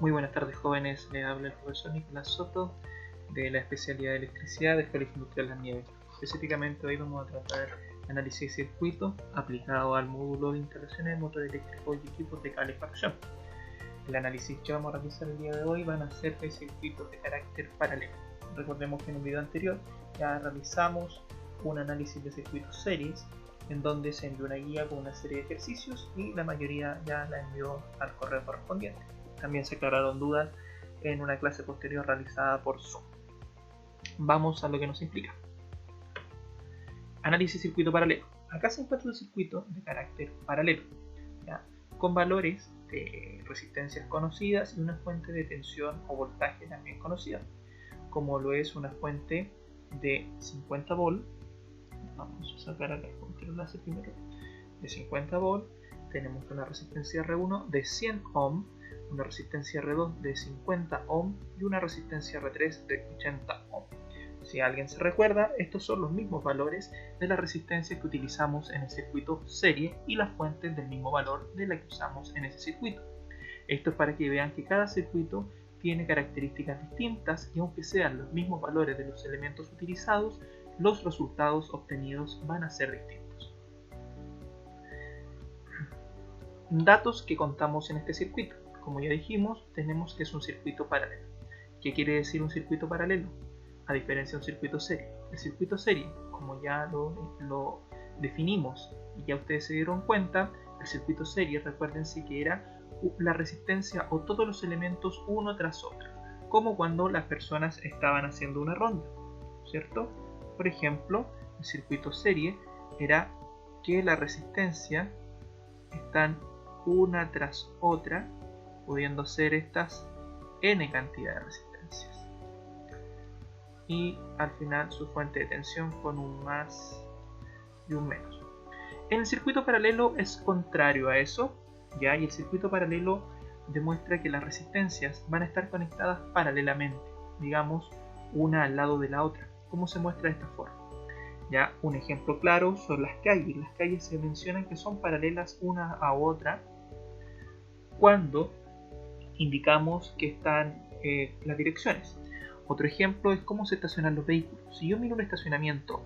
Muy buenas tardes, jóvenes. Les habla el profesor Nicolás Soto de la especialidad de electricidad del Colegio Industrial Las Nieves. Específicamente hoy vamos a tratar análisis de circuito aplicado al módulo de instalaciones de motor eléctrico y equipos de calefacción. El análisis que vamos a realizar el día de hoy van a ser de circuitos de carácter paralelo. Recordemos que en un video anterior ya realizamos un análisis de circuitos series en donde se envió una guía con una serie de ejercicios y la mayoría ya la envió al correo correspondiente. También se aclararon dudas en una clase posterior realizada por Zoom. Vamos a lo que nos implica. Análisis de circuito paralelo. Acá se encuentra un circuito de carácter paralelo, ¿ya? Con valores de resistencias conocidas y una fuente de tensión o voltaje también conocida, como lo es una fuente de 50 volt. Vamos a sacar acá el enlace primero. De 50 volt tenemos una resistencia R1 de 100 ohm, una resistencia R2 de 50 ohm y una resistencia R3 de 80 ohm. Si alguien se recuerda, estos son los mismos valores de la resistencia que utilizamos en el circuito serie y las fuentes del mismo valor de la que usamos en ese circuito. Esto es para que vean que cada circuito tiene características distintas y aunque sean los mismos valores de los elementos utilizados, los resultados obtenidos van a ser distintos. Datos que contamos en este circuito. Como ya dijimos, tenemos que es un circuito paralelo. ¿Qué quiere decir un circuito paralelo? A diferencia de un circuito serie. El circuito serie, como ya lo definimos y ya ustedes se dieron cuenta, el circuito serie, recuérdense que era la resistencia o todos los elementos uno tras otro, como cuando las personas estaban haciendo una ronda, ¿cierto? Por ejemplo, el circuito serie era que la resistencia están una tras otra, pudiendo ser estas n cantidad de resistencias. Y al final su fuente de tensión con un más y un menos. En el circuito paralelo es contrario a eso, ¿ya? Y el circuito paralelo demuestra que las resistencias van a estar conectadas paralelamente, digamos, una al lado de la otra. ¿Cómo se muestra de esta forma? Ya, un ejemplo claro son las calles. Las calles se mencionan que son paralelas una a otra cuando indicamos que están las direcciones. Otro ejemplo es cómo se estacionan los vehículos. Si yo miro un estacionamiento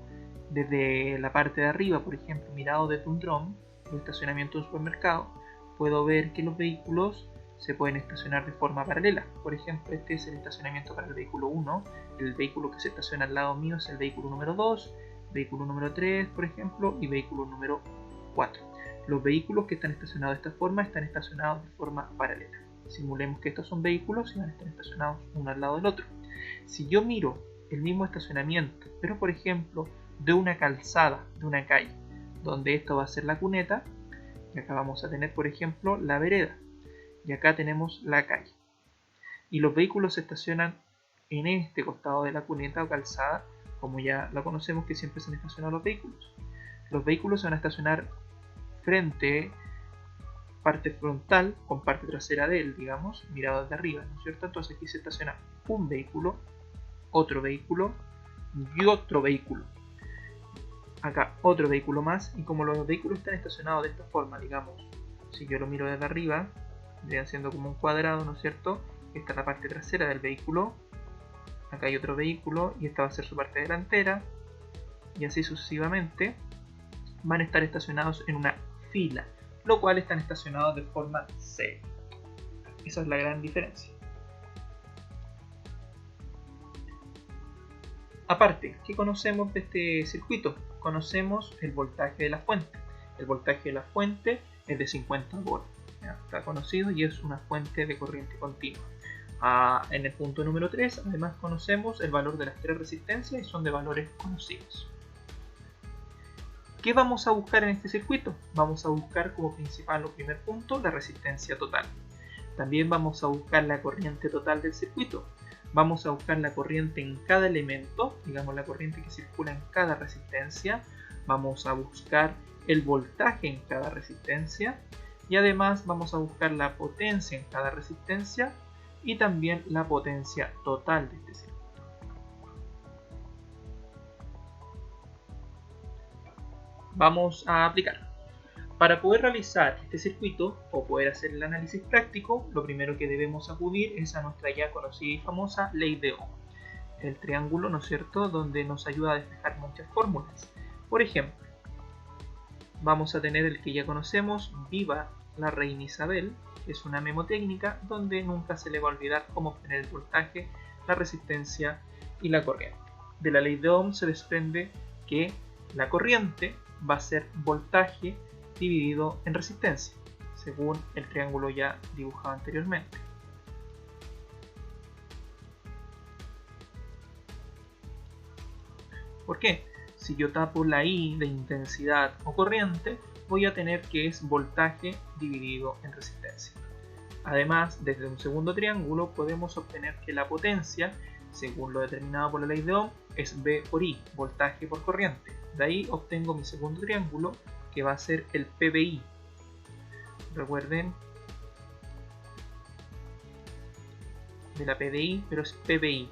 desde la parte de arriba, por ejemplo, mirado desde un dron, un estacionamiento de un supermercado, puedo ver que los vehículos se pueden estacionar de forma paralela. Por ejemplo, este es el estacionamiento para el vehículo 1, el vehículo que se estaciona al lado mío es el vehículo número 2, vehículo número 3, por ejemplo, y vehículo número 4. Los vehículos que están estacionados de esta forma están estacionados de forma paralela. Simulemos que estos son vehículos y van a estar estacionados uno al lado del otro. Si yo miro el mismo estacionamiento, pero por ejemplo de una calzada, de una calle, donde esto va a ser la cuneta, y acá vamos a tener por ejemplo la vereda, y acá tenemos la calle. Y los vehículos se estacionan en este costado de la cuneta o calzada, como ya lo conocemos que siempre se han estacionado los vehículos. Los vehículos se van a estacionar frente, parte frontal con parte trasera de él, digamos, mirado desde arriba, ¿no es cierto? Entonces aquí se estaciona un vehículo, otro vehículo y otro vehículo. Acá otro vehículo más, y como los vehículos están estacionados de esta forma, digamos, si yo lo miro desde arriba, vendrían siendo como un cuadrado, ¿no es cierto? Esta es la parte trasera del vehículo, acá hay otro vehículo y esta va a ser su parte delantera, y así sucesivamente van a estar estacionados en una fila, lo cual están estacionados de forma serie. Esa es la gran diferencia. Aparte, ¿qué conocemos de este circuito? Conocemos el voltaje de la fuente. El voltaje de la fuente es de 50 volts. Está conocido y es una fuente de corriente continua. En el punto número 3, además conocemos el valor de las tres resistencias y son de valores conocidos. ¿Qué vamos a buscar en este circuito? Vamos a buscar como principal o primer punto la resistencia total. También vamos a buscar la corriente total del circuito. Vamos a buscar la corriente en cada elemento, digamos la corriente que circula en cada resistencia. Vamos a buscar el voltaje en cada resistencia. Y además vamos a buscar la potencia en cada resistencia y también la potencia total de este circuito. Vamos a aplicar. Para poder realizar este circuito o poder hacer el análisis práctico, lo primero que debemos acudir es a nuestra ya conocida y famosa ley de Ohm, el triángulo, ¿no es cierto?, donde nos ayuda a despejar muchas fórmulas. Por ejemplo, vamos a tener el que ya conocemos, Viva la Reina Isabel, que es una memotécnica donde nunca se le va a olvidar cómo obtener el voltaje, la resistencia y la corriente. De la ley de Ohm se desprende que la corriente va a ser voltaje dividido en resistencia, según el triángulo ya dibujado anteriormente. ¿Por qué? Si yo tapo la I de intensidad o corriente, voy a tener que es voltaje dividido en resistencia. Además, desde un segundo triángulo podemos obtener que la potencia, según lo determinado por la ley de Ohm, es V por I, voltaje por corriente. De ahí obtengo mi segundo triángulo, que va a ser el PVI. Recuerden de la PDI, pero es PVI,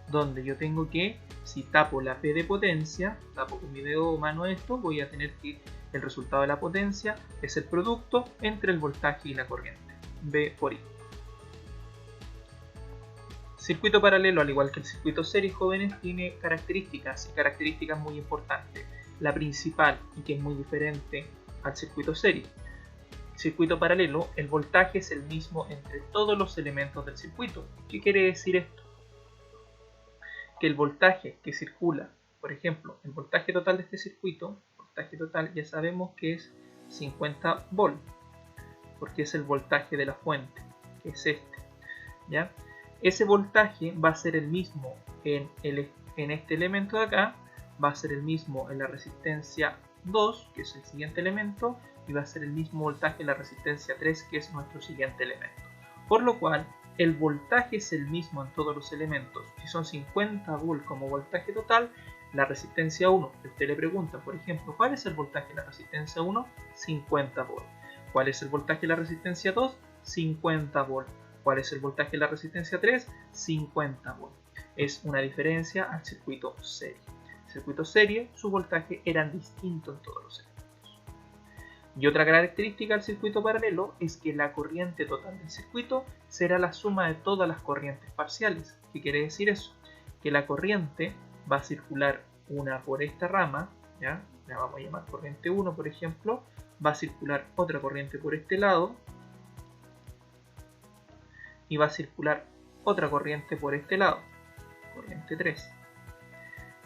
donde yo tengo que, si tapo la P de potencia, tapo con mi dedo mano esto, voy a tener que el resultado de la potencia es el producto entre el voltaje y la corriente, V por I. Circuito paralelo, al igual que el circuito serie, jóvenes, tiene características muy importantes. La principal, y que es muy diferente al circuito serie. Circuito paralelo, el voltaje es el mismo entre todos los elementos del circuito. ¿Qué quiere decir esto? Que el voltaje que circula, por ejemplo, el voltaje total de este circuito, voltaje total ya sabemos que es 50 volt, porque es el voltaje de la fuente, que es este, ¿ya? Ese voltaje va a ser el mismo en este elemento de acá, va a ser el mismo en la resistencia 2, que es el siguiente elemento, y va a ser el mismo voltaje en la resistencia 3, que es nuestro siguiente elemento. Por lo cual, el voltaje es el mismo en todos los elementos. Si son 50 volt como voltaje total, la resistencia 1, si usted le pregunta, por ejemplo, ¿cuál es el voltaje de la resistencia 1? 50 volt. ¿Cuál es el voltaje de la resistencia 2? 50 volt. ¿Cuál es el voltaje de la resistencia 3? 50 volt. Es una diferencia al circuito serie. El circuito serie, su voltaje era distinto en todos los elementos. Y otra característica del circuito paralelo es que la corriente total del circuito será la suma de todas las corrientes parciales. ¿Qué quiere decir eso? Que la corriente va a circular una por esta rama, ¿ya? La vamos a llamar corriente 1, por ejemplo, va a circular otra corriente por este lado, y va a circular otra corriente por este lado, corriente 3.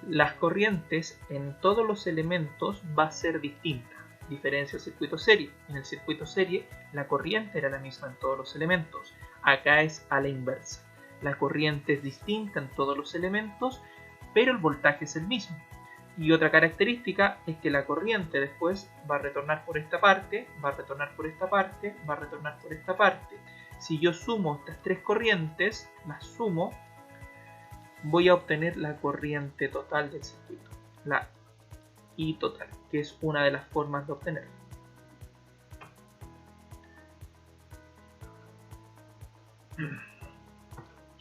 Las corrientes en todos los elementos va a ser distinta. Diferencia del circuito serie. En el circuito serie la corriente era la misma en todos los elementos. Acá es a la inversa. La corriente es distinta en todos los elementos, pero el voltaje es el mismo. Y otra característica es que la corriente después va a retornar por esta parte, va a retornar por esta parte, va a retornar por esta parte. Si yo sumo estas tres corrientes, las sumo, voy a obtener la corriente total del circuito, la I total, que es una de las formas de obtenerlo.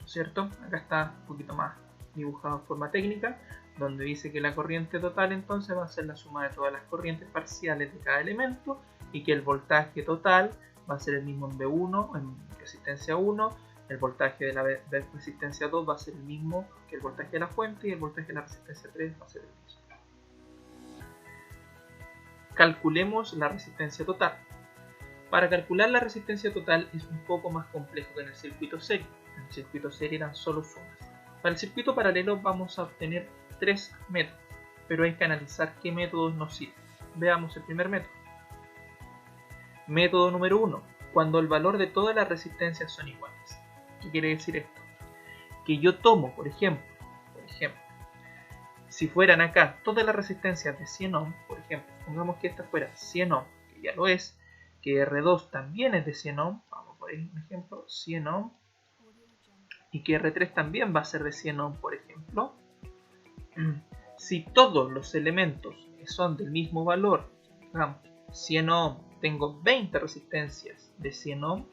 ¿Cierto? Acá está un poquito más dibujado en forma técnica, donde dice que la corriente total entonces va a ser la suma de todas las corrientes parciales de cada elemento y que el voltaje total va a ser el mismo en V1, en resistencia 1, el voltaje de la resistencia 2 va a ser el mismo que el voltaje de la fuente y el voltaje de la resistencia 3 va a ser el mismo. Calculemos la resistencia total. Para calcular la resistencia total es un poco más complejo que en el circuito serie. En el circuito serie eran solo sumas. Para el circuito paralelo vamos a obtener tres métodos, pero hay que analizar qué métodos nos sirven. Veamos el primer método. Método número 1. Cuando el valor de todas las resistencias son iguales. ¿Qué quiere decir esto? Que yo tomo, por ejemplo, si fueran acá todas las resistencias de 100 ohm, por ejemplo, pongamos que esta fuera 100 ohm, que ya lo es, que R2 también es de 100 ohm, vamos por ahí un ejemplo, 100 ohm, y que R3 también va a ser de 100 ohm, por ejemplo. Si todos los elementos son del mismo valor, digamos, 100 ohm, tengo 20 resistencias de 100 ohm,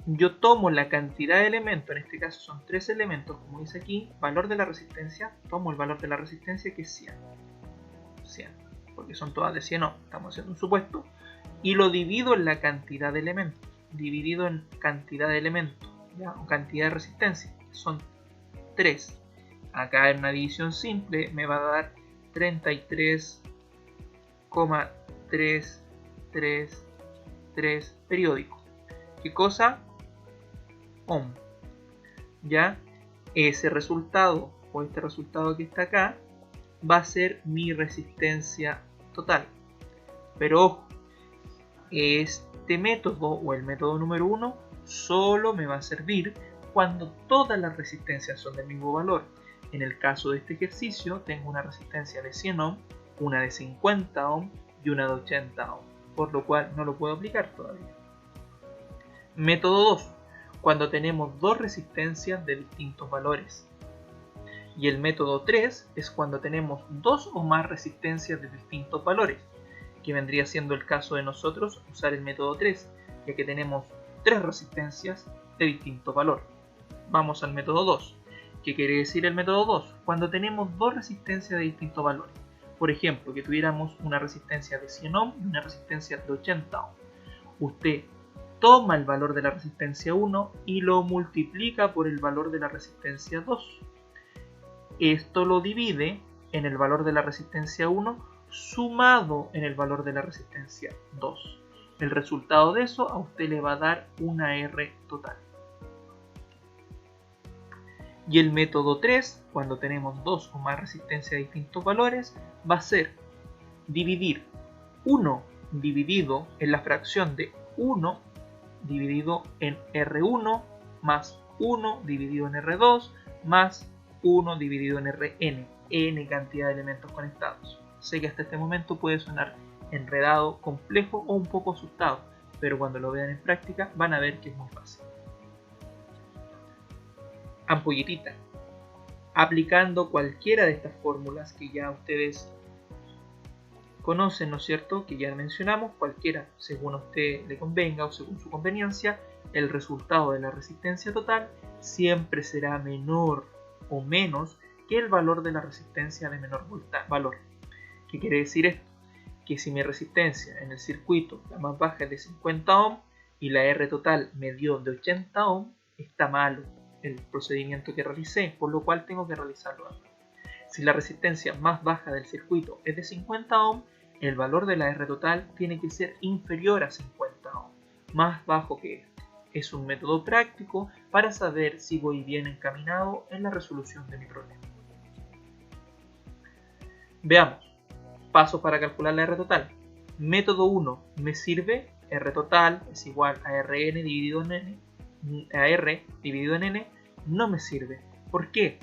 yo tomo la cantidad de elementos, en este caso son 3 elementos, como dice aquí, valor de la resistencia, tomo el valor de la resistencia que es 100, porque son todas de 100 ohms, estamos haciendo un supuesto, y lo divido en la cantidad de elementos, dividido en cantidad de elementos, ¿ya? O cantidad de resistencia, son 3. Acá en una división simple me va a dar 33,333 periódicos. ¿Qué cosa? Ohm. ¿Ya? Ese resultado, o este resultado que está acá, va a ser mi resistencia total. Pero ojo, este método, o el método número 1, solo me va a servir cuando todas las resistencias son del mismo valor. En el caso de este ejercicio, tengo una resistencia de 100 ohm, una de 50 ohm y una de 80 ohm, por lo cual no lo puedo aplicar todavía. Método 2, cuando tenemos dos resistencias de distintos valores. Y el método 3 es cuando tenemos dos o más resistencias de distintos valores, que vendría siendo el caso de nosotros usar el método 3, ya que tenemos tres resistencias de distinto valor. Vamos al método 2. ¿Qué quiere decir el método 2? Cuando tenemos dos resistencias de distintos valores. Por ejemplo, que tuviéramos una resistencia de 100 ohm y una resistencia de 80 ohm. Usted toma el valor de la resistencia 1 y lo multiplica por el valor de la resistencia 2. Esto lo divide en el valor de la resistencia 1 sumado en el valor de la resistencia 2. El resultado de eso a usted le va a dar una R total. Y el método 3, cuando tenemos dos o más resistencias de distintos valores, va a ser dividir 1 dividido en la fracción de 1 dividido en R1 más 1 dividido en R2 más 1 dividido en Rn, n cantidad de elementos conectados. Sé que hasta este momento puede sonar enredado, complejo o un poco asustado, pero cuando lo vean en práctica van a ver que es muy fácil. Ampolletita. Aplicando cualquiera de estas fórmulas que ya ustedes conocen, ¿no es cierto?, que ya mencionamos, cualquiera según a usted le convenga o según su conveniencia, el resultado de la resistencia total siempre será menor o menos que el valor de la resistencia de menor valor. ¿Qué quiere decir esto? Que si mi resistencia en el circuito, la más baja es de 50 ohm y la R total me dio de 80 ohm, está malo el procedimiento que realicé, por lo cual tengo que realizarlo antes. Si la resistencia más baja del circuito es de 50 ohm, el valor de la R total tiene que ser inferior a 50 ohm, más bajo que este. Es un método práctico para saber si voy bien encaminado en la resolución de mi problema. Veamos. Pasos para calcular la R total. Método 1 me sirve. R total es igual a Rn dividido en n. A R dividido en n no me sirve. ¿Por qué?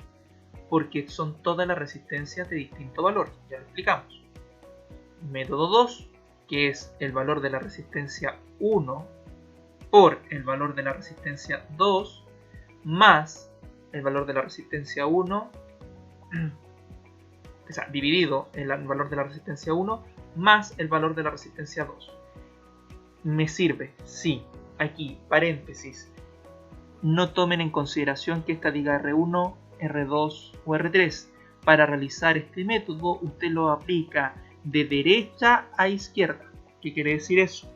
Porque son todas las resistencias de distinto valor, ya lo explicamos. Método 2, que es el valor de la resistencia 1 por el valor de la resistencia 2 más el valor de la resistencia 1, o sea, dividido el valor de la resistencia 1 más el valor de la resistencia 2. Me sirve, sí, aquí, paréntesis, no tomen en consideración que esta diga R1, R2 o R3. Para realizar este método usted lo aplica de derecha a izquierda. ¿Qué quiere decir eso?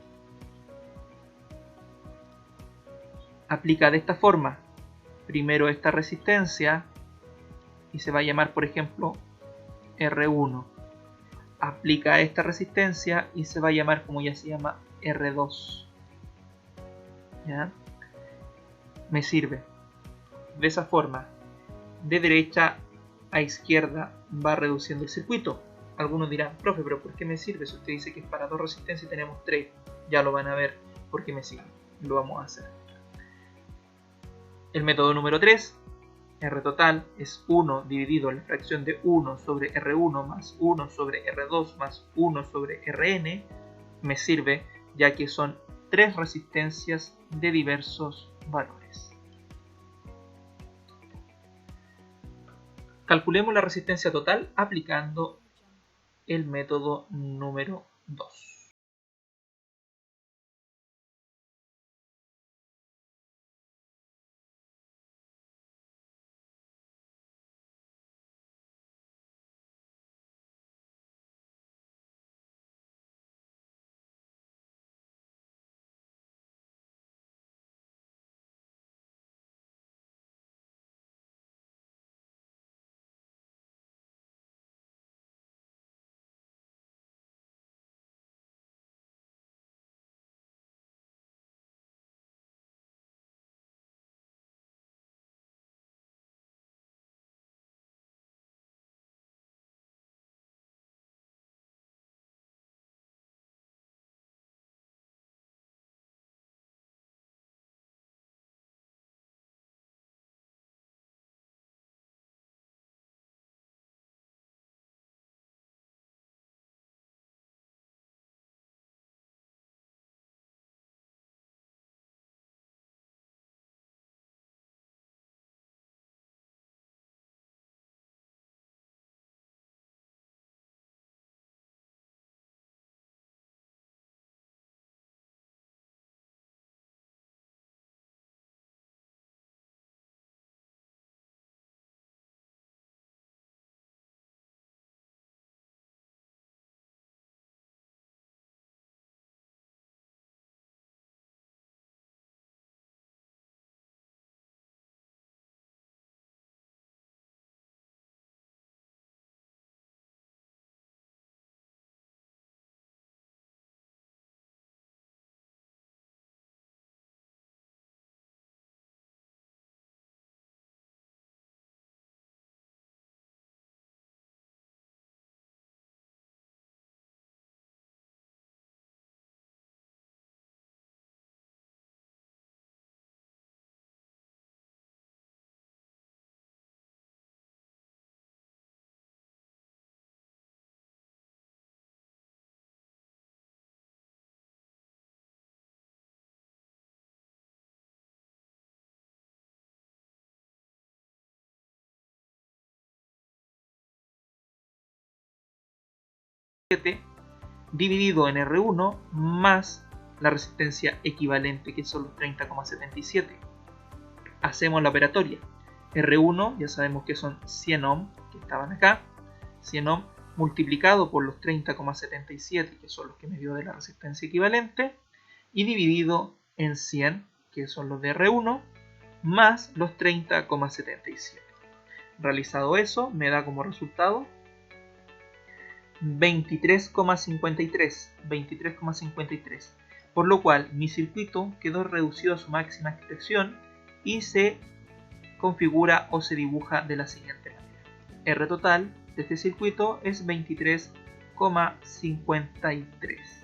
Aplica de esta forma. Primero esta resistencia y se va a llamar, por ejemplo, R1. Aplica esta resistencia y se va a llamar, como ya se llama, R2. ¿Ya? Me sirve. De esa forma, de derecha a izquierda va reduciendo el circuito. Algunos dirán, profe, pero ¿por qué me sirve? Si usted dice que es para dos resistencias y tenemos tres, ya lo van a ver por qué me sirve. Lo vamos a hacer. El método número 3, R total, es 1 dividido en la fracción de 1 sobre R1 más 1 sobre R2 más 1 sobre Rn. Me sirve ya que son tres resistencias de diversos valores. Calculemos la resistencia total aplicando el método número 2. dividido en R1 más la resistencia equivalente, que son los 30,77. Hacemos la operatoria. R1 ya sabemos que son 100 ohm, que estaban acá, 100 ohm multiplicado por los 30,77, que son los que me dio de la resistencia equivalente, y dividido en 100, que son los de R1, más los 30,77. Realizado eso, me da como resultado 23,53, por lo cual mi circuito quedó reducido a su máxima expresión y se configura o se dibuja de la siguiente manera. R total de este circuito es 23,53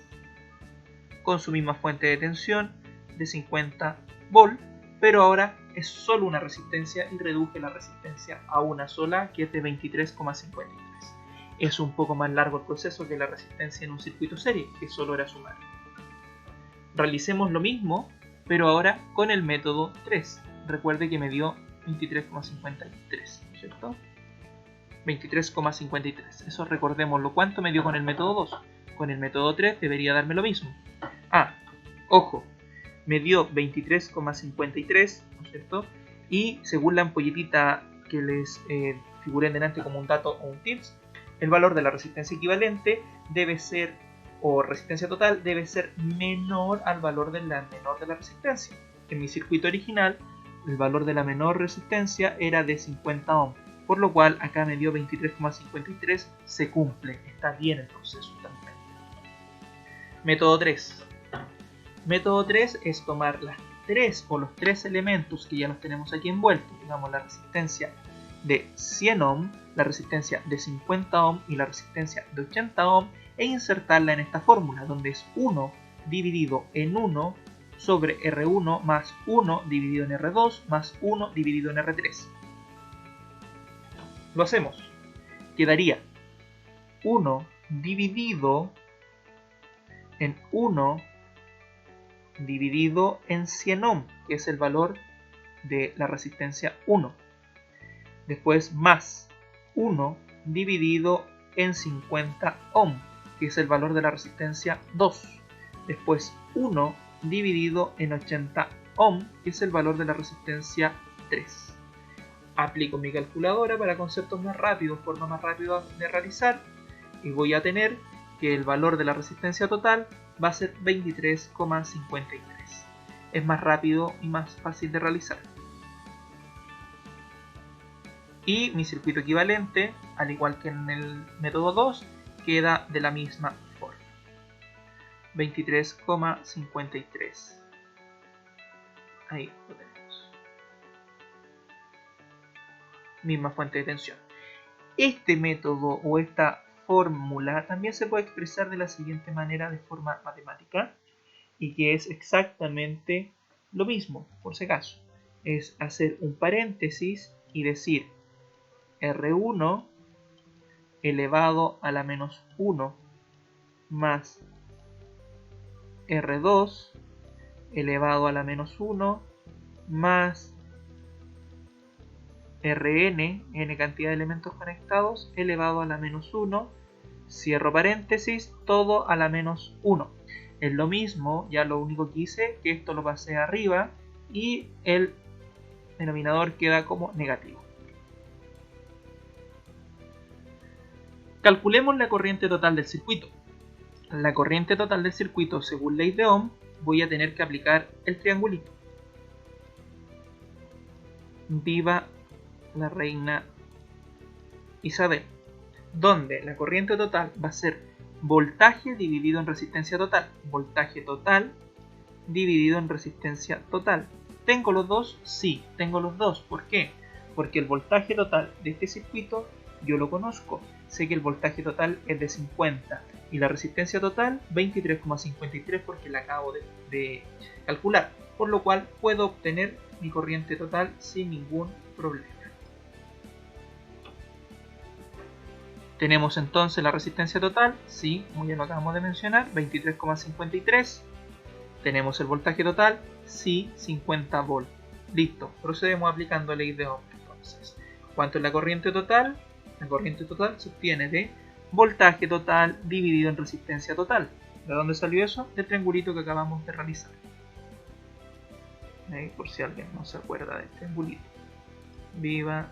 con su misma fuente de tensión de 50 volt, pero ahora es solo una resistencia y reduje la resistencia a una sola, que es de 23,53. Es un poco más largo el proceso que la resistencia en un circuito serie, que solo era sumar. Realicemos lo mismo, pero ahora con el método 3. Recuerde que me dio 23,53, ¿cierto? 23,53. Eso recordémoslo. ¿Cuánto me dio con el método 2? Con el método 3 debería darme lo mismo. Ojo, me dio 23,53, ¿no es cierto? Y según la ampolletita que les figuré delante como un dato o un tips, el valor de la resistencia equivalente debe ser, o resistencia total, debe ser menor al valor de la menor de la resistencia. En mi circuito original, el valor de la menor resistencia era de 50 ohm, por lo cual acá me dio 23,53, se cumple, está bien el proceso también. Método 3. Método 3 es tomar las los tres elementos que ya los tenemos aquí envueltos, digamos la resistencia de 100 ohm, la resistencia de 50 ohm y la resistencia de 80 ohm, e insertarla en esta fórmula, donde es 1 dividido en 1 sobre R1 más 1 dividido en R2 más 1 dividido en R3. Lo hacemos. Quedaría 1 dividido en 1 dividido en 100 ohm, que es el valor de la resistencia 1. Después más 1 dividido en 50 ohm, que es el valor de la resistencia 2. Después 1 dividido en 80 ohm, que es el valor de la resistencia 3. Aplico mi calculadora para conceptos más rápidos, forma más rápida de realizar, y voy a tener que el valor de la resistencia total va a ser 23,53. Es más rápido y más fácil de realizar. Y mi circuito equivalente, al igual que en el método 2, queda de la misma forma. 23,53. Ahí lo tenemos. Misma fuente de tensión. Este método o esta fórmula también se puede expresar de la siguiente manera de forma matemática, y que es exactamente lo mismo, por si acaso. Es hacer un paréntesis y decir R1 elevado a la menos 1 más R2 elevado a la menos 1 más Rn, n cantidad de elementos conectados, elevado a la menos 1, cierro paréntesis, todo a la menos 1. Es lo mismo, ya lo único que hice, que esto lo pasé arriba y el denominador queda como negativo. Calculemos la corriente total del circuito. La corriente total del circuito, según ley de Ohm, voy a tener que aplicar el triangulito. Viva la reina Isabel, donde la corriente total va a ser voltaje dividido en resistencia total. Voltaje total dividido en resistencia total. ¿Tengo los dos? Sí, tengo los dos. ¿Por qué? Porque el voltaje total de este circuito yo lo conozco. Sé que el voltaje total es de 50 y la resistencia total 23,53 porque la acabo de calcular. Por lo cual puedo obtener mi corriente total sin ningún problema. Tenemos entonces la resistencia total, sí, como ya lo acabamos de mencionar, 23,53. Tenemos el voltaje total, sí, 50 volts. Listo, procedemos aplicando ley de Ohm entonces. ¿Cuánto es la corriente total? La corriente total se obtiene de voltaje total dividido en resistencia total. ¿De dónde salió eso? Del triangulito que acabamos de realizar. Por si alguien no se acuerda del triangulito. Viva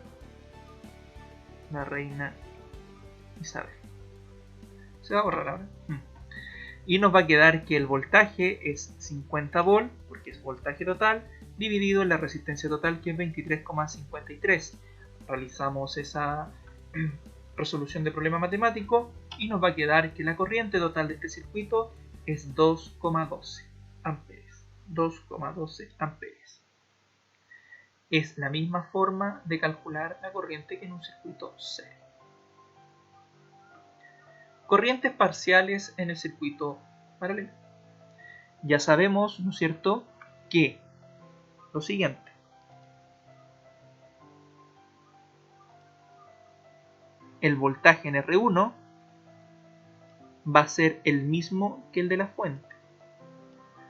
la reina Isabel. Se va a borrar ahora. Y nos va a quedar que el voltaje es 50 volt, porque es voltaje total, dividido en la resistencia total, que es 23,53. Realizamos esa resolución de problema matemático y nos va a quedar que la corriente total de este circuito es 2,12 amperes. 2,12 amperes. Es la misma forma de calcular la corriente que en un circuito serie. Corrientes parciales en el circuito paralelo. Ya sabemos, ¿no es cierto?, que lo siguiente. El voltaje en R1 va a ser el mismo que el de la fuente.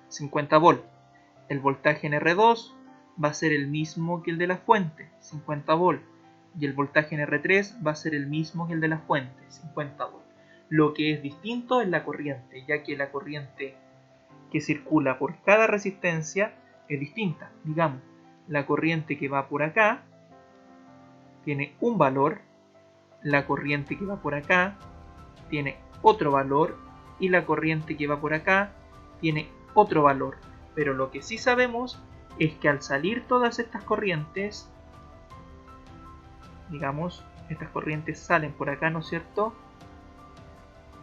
50 volt. El voltaje en R2 va a ser el mismo que el de la fuente, 50 volt. Y el voltaje en R3 va a ser el mismo que el de la fuente, 50 volt. Lo que es distinto es la corriente, ya que la corriente que circula por cada resistencia es distinta. Digamos, la corriente que va por acá tiene un valor, la corriente que va por acá tiene otro valor y la corriente que va por acá tiene otro valor. Pero lo que sí sabemos es que al salir todas estas corrientes, digamos, estas corrientes salen por acá, ¿no es cierto?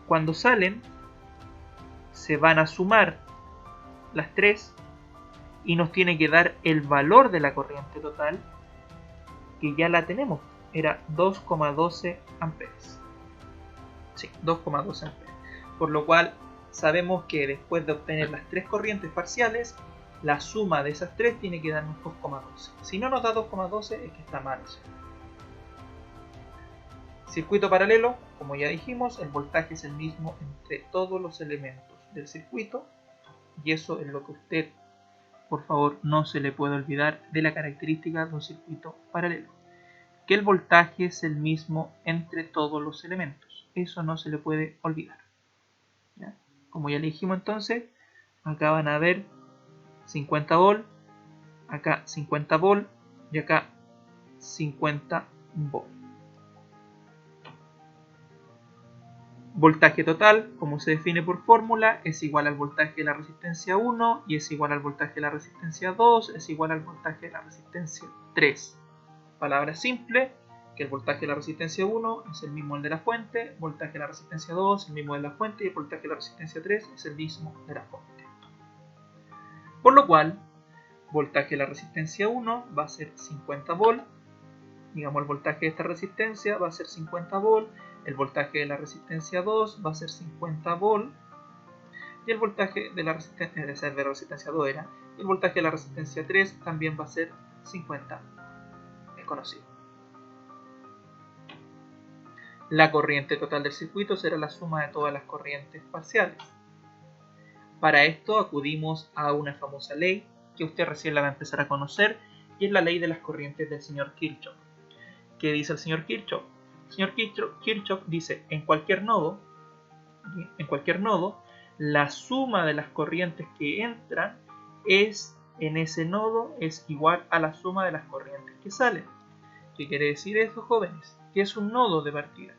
Cuando salen, se van a sumar las tres y nos tiene que dar el valor de la corriente total, que ya la tenemos, era 2,12 amperes. Sí, 2,12 amperes. Por lo cual sabemos que después de obtener las tres corrientes parciales, la suma de esas tres tiene que darnos 2,12. Si no nos da 2,12 es que está mal. Circuito paralelo, como ya dijimos, el voltaje es el mismo entre todos los elementos del circuito. Y eso es lo que usted, por favor, no se le puede olvidar de la característica de un circuito paralelo. Que el voltaje es el mismo entre todos los elementos. Eso no se le puede olvidar. ¿Ya? Como ya le dijimos entonces, acá van a ver 50 volt, acá 50 volt y acá 50 volt. Voltaje total, como se define por fórmula, es igual al voltaje de la resistencia 1 y es igual al voltaje de la resistencia 2, es igual al voltaje de la resistencia 3. Palabra simple, que el voltaje de la resistencia 1 es el mismo el de la fuente, voltaje de la resistencia 2 es el mismo de la fuente y el voltaje de la resistencia 3 es el mismo de la fuente. Por lo cual, voltaje de la resistencia 1 va a ser 50 volt, digamos el voltaje de esta resistencia va a ser 50 volt, el voltaje de la resistencia 2 va a ser 50 volt y el voltaje de la resistencia 2 era, y el voltaje de la resistencia 3 también va a ser 50, es conocido. La corriente total del circuito será la suma de todas las corrientes parciales. Para esto acudimos a una famosa ley que usted recién la va a empezar a conocer, y es la ley de las corrientes del señor Kirchhoff. ¿Qué dice el señor Kirchhoff? El señor Kirchhoff dice, en cualquier nodo, la suma de las corrientes que entran en ese nodo es igual a la suma de las corrientes que salen. ¿Qué quiere decir eso, jóvenes? ¿Qué es un nodo de partida?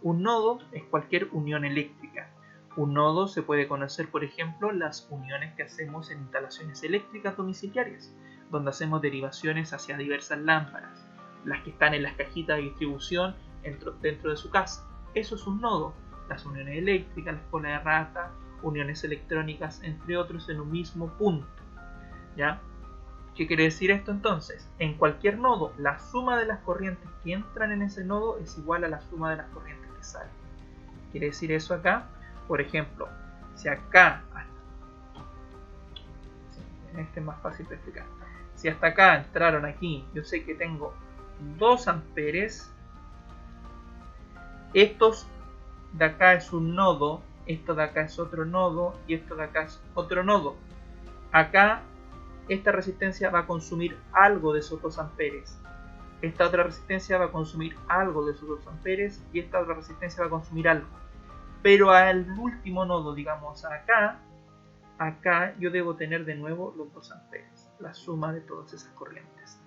Un nodo es cualquier unión eléctrica. Un nodo se puede conocer, por ejemplo, las uniones que hacemos en instalaciones eléctricas domiciliarias, donde hacemos derivaciones hacia diversas lámparas, las que están en las cajitas de distribución dentro de su casa. Eso es un nodo. Las uniones eléctricas, las colas de rata, uniones electrónicas, entre otros, en un mismo punto. ¿Ya? ¿Qué quiere decir esto entonces? En cualquier nodo, la suma de las corrientes que entran en ese nodo es igual a la suma de las corrientes que salen. ¿Quiere decir eso acá? Por ejemplo, si acá, este es más fácil de explicar, si hasta acá entraron aquí, yo sé que tengo 2 amperes, estos de acá es un nodo, esto de acá es otro nodo y esto de acá es otro nodo. Acá esta resistencia va a consumir algo de esos 2 amperes. esta otra resistencia va a consumir algo de esos 2 amperes y esta otra resistencia va a consumir algo. Pero al último nodo, digamos acá yo debo tener de nuevo los 2 amperes, la suma de todas esas corrientes.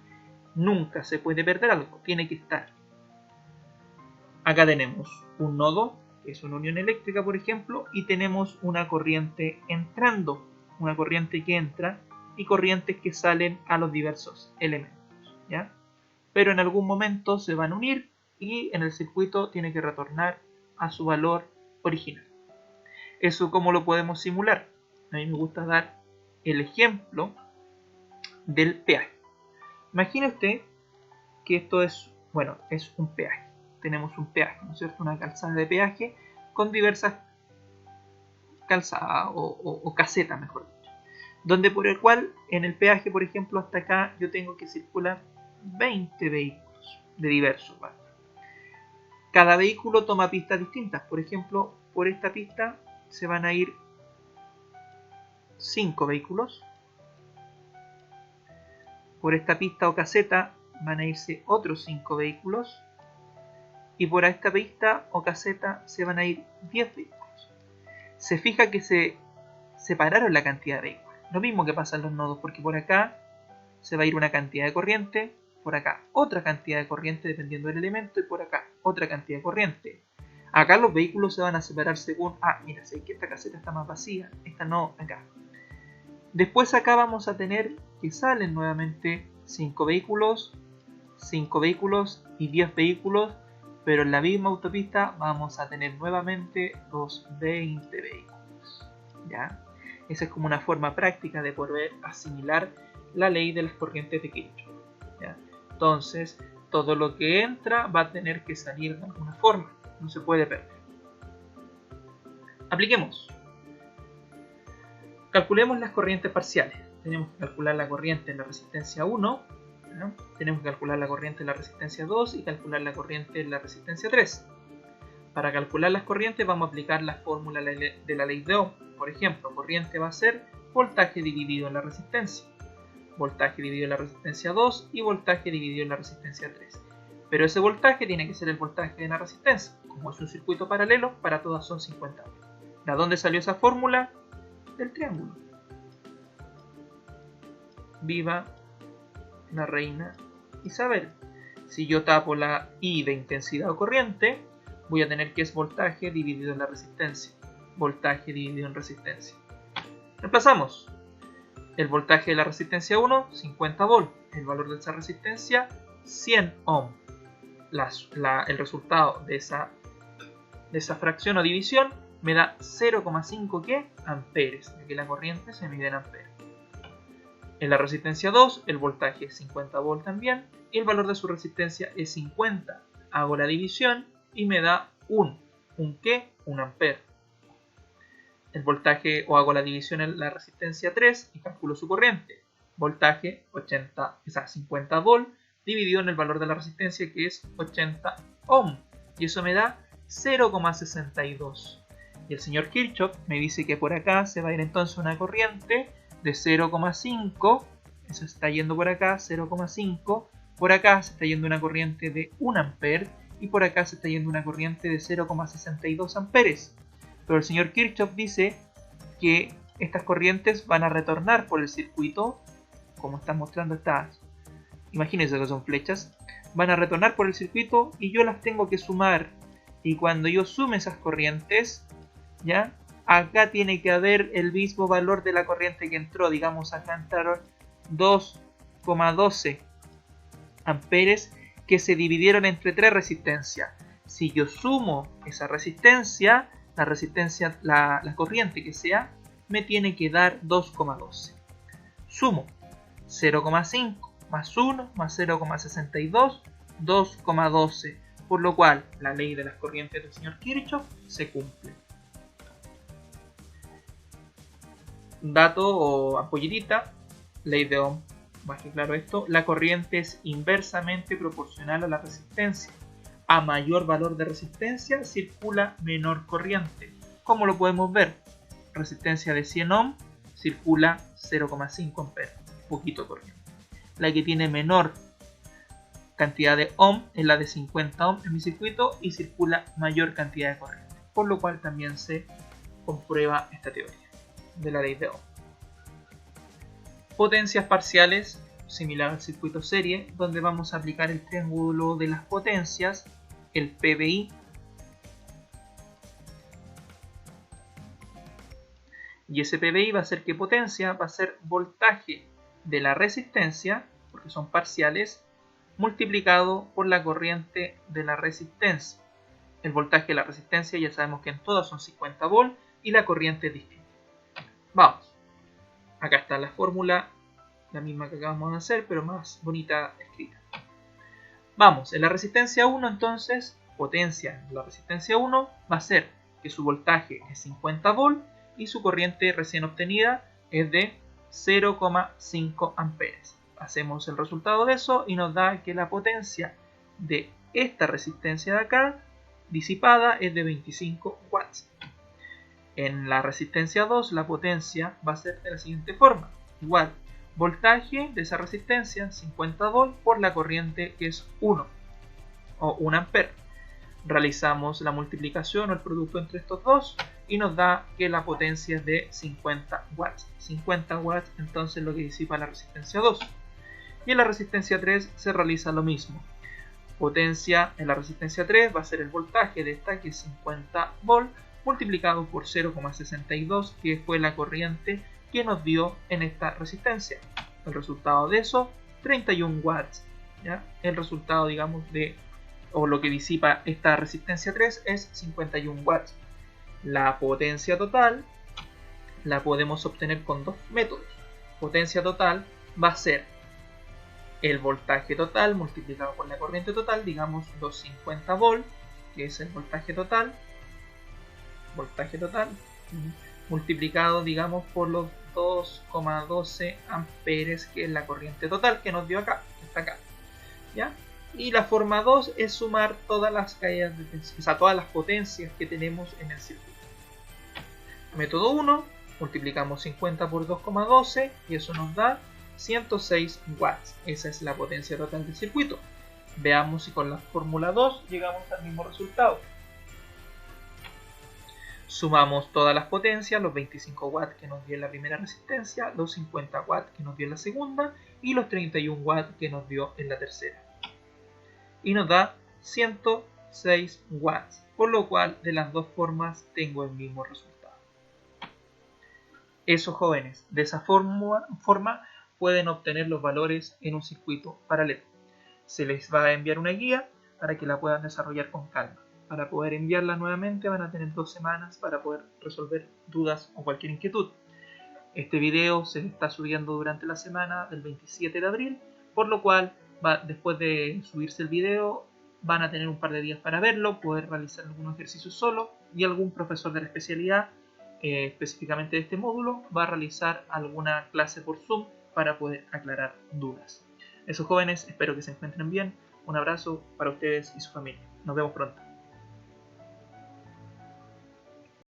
Nunca se puede perder algo, tiene que estar. Acá tenemos un nodo, que es una unión eléctrica, por ejemplo, y tenemos una corriente entrando, una corriente que entra y corrientes que salen a los diversos elementos, ¿ya? Pero en algún momento se van a unir y en el circuito tiene que retornar a su valor original. ¿Eso cómo lo podemos simular? A mí me gusta dar el ejemplo del peaje. Imagine usted que esto es, bueno, es un peaje. Tenemos un peaje, ¿no es cierto? Una calzada de peaje con diversas calzadas o casetas, mejor dicho. Donde por el cual en el peaje, por ejemplo, hasta acá yo tengo que circular 20 vehículos de diversos, ¿vale? Cada vehículo toma pistas distintas. Por ejemplo, por esta pista se van a ir 5 vehículos. Por esta pista o caseta van a irse otros 5 vehículos. Y por esta pista o caseta se van a ir 10 vehículos. Se fija que se separaron la cantidad de vehículos. Lo mismo que pasa en los nodos, porque por acá se va a ir una cantidad de corriente, por acá otra cantidad de corriente dependiendo del elemento y por acá otra cantidad de corriente. Acá los vehículos se van a separar según, mira, sé que esta caseta está más vacía, esta no, acá. Después acá vamos a tener que salen nuevamente 5 vehículos y 10 vehículos, pero en la misma autopista vamos a tener nuevamente los 20 vehículos, ¿ya? Esa es como una forma práctica de poder asimilar la ley de las corrientes de Kirchhoff, ¿ya? Entonces, todo lo que entra va a tener que salir de alguna forma, no se puede perder. Apliquemos. Calculemos las corrientes parciales. Tenemos que calcular la corriente en la resistencia 1, ¿no? Tenemos que calcular la corriente en la resistencia 2 y calcular la corriente en la resistencia 3. Para calcular las corrientes vamos a aplicar la fórmula de la ley de Ohm. Por ejemplo, corriente va a ser voltaje dividido en la resistencia, voltaje dividido en la resistencia 2 y voltaje dividido en la resistencia 3. Pero ese voltaje tiene que ser el voltaje de la resistencia. Como es un circuito paralelo, para todas son 50 ohms. ¿De dónde salió esa fórmula? Del triángulo. Viva la reina Isabel. Si yo tapo la I de intensidad o corriente, voy a tener que es voltaje dividido en la resistencia. Voltaje dividido en resistencia. Reemplazamos. El voltaje de la resistencia 1, 50 volt. El valor de esa resistencia, 100 ohm. El resultado de esa fracción o división me da 0,5 ¿qué? Amperes. Aquí la corriente se mide en amperes. En la resistencia 2, el voltaje es 50 volt también. Y el valor de su resistencia es 50. Hago la división y me da ¿un qué? 1 amper. El voltaje, o hago la división en la resistencia 3 y calculo su corriente. Voltaje 50 volt dividido en el valor de la resistencia, que es 80 ohm. Y eso me da 0,62. Y el señor Kirchhoff me dice que por acá se va a ir entonces una corriente de 0,5. Eso está yendo por acá, 0,5. Por acá se está yendo una corriente de 1 amper. Y por acá se está yendo una corriente de 0,62 amperes. Pero el señor Kirchhoff dice que estas corrientes van a retornar por el circuito, como están mostrando estas, imagínense que son flechas, van a retornar por el circuito y yo las tengo que sumar. Y cuando yo sume esas corrientes, ¿ya? Acá tiene que haber el mismo valor de la corriente que entró. Digamos, acá entraron 2,12 amperes que se dividieron entre 3 resistencias. Si yo sumo esa resistencia, la corriente que sea, me tiene que dar 2,12. Sumo 0,5 más 1 más 0,62, 2,12. Por lo cual, la ley de las corrientes del señor Kirchhoff se cumple. Dato o ampollitita, ley de Ohm, más que claro esto, la corriente es inversamente proporcional a la resistencia. A mayor valor de resistencia circula menor corriente. ¿Cómo lo podemos ver? Resistencia de 100 ohm circula 0,5 amperes, poquito corriente. La que tiene menor cantidad de ohm es la de 50 ohm en mi circuito y circula mayor cantidad de corriente, por lo cual también se comprueba esta teoría de la ley de Ohm. Potencias parciales, similar al circuito serie, donde vamos a aplicar el triángulo de las potencias, el PBI, y ese PBI va a ser que potencia va a ser voltaje de la resistencia, porque son parciales, multiplicado por la corriente de la resistencia. El voltaje de la resistencia ya sabemos que en todas son 50 volts y la corriente es distinta. Vamos, acá está la fórmula, la misma que acabamos de hacer, pero más bonita escrita. Vamos, en la resistencia 1 entonces, potencia de la resistencia 1 va a ser que su voltaje es 50 volts y su corriente recién obtenida es de 0,5 amperes. Hacemos el resultado de eso y nos da que la potencia de esta resistencia de acá disipada es de 25 watts. En la resistencia 2 la potencia va a ser de la siguiente forma, igual voltaje de esa resistencia 50 volts por la corriente que es 1 o 1 ampere. Realizamos la multiplicación o el producto entre estos dos y nos da que la potencia es de 50 watts. 50 watts entonces lo que disipa la resistencia 2. Y en la resistencia 3 se realiza lo mismo. Potencia en la resistencia 3 va a ser el voltaje de esta que es 50 volts multiplicado por 0,62 que fue la corriente que nos dio en esta resistencia. El resultado de eso, 31 watts. ¿Ya? El resultado, digamos, o lo que disipa esta resistencia 3 es 51 watts. La potencia total la podemos obtener con dos métodos. Potencia total va a ser el voltaje total multiplicado por la corriente total, digamos 250 volts, que es el voltaje total, multiplicado, digamos, por los 2,12 amperes, que es la corriente total que nos dio acá, que está acá, ¿ya? Y la forma 2 es sumar todas las caídas de tensión, o sea, todas las potencias que tenemos en el circuito. Método 1, multiplicamos 50 por 2,12 y eso nos da 106 watts. Esa es la potencia total del circuito. Veamos si con la fórmula 2 llegamos al mismo resultado. Sumamos todas las potencias, los 25 watts que nos dio en la primera resistencia, los 50 watts que nos dio en la segunda y los 31 watts que nos dio en la tercera. Y nos da 106 watts, por lo cual de las dos formas tengo el mismo resultado. Eso, jóvenes, de esa forma pueden obtener los valores en un circuito paralelo. Se les va a enviar una guía para que la puedan desarrollar con calma. Para poder enviarla nuevamente van a tener 2 semanas para poder resolver dudas o cualquier inquietud. Este video se está subiendo durante la semana del 27 de abril, por lo cual después de subirse el video van a tener un par de días para verlo, poder realizar algunos ejercicios solo y algún profesor de la especialidad, específicamente de este módulo, va a realizar alguna clase por Zoom para poder aclarar dudas. Eso, jóvenes, espero que se encuentren bien. Un abrazo para ustedes y su familia. Nos vemos pronto.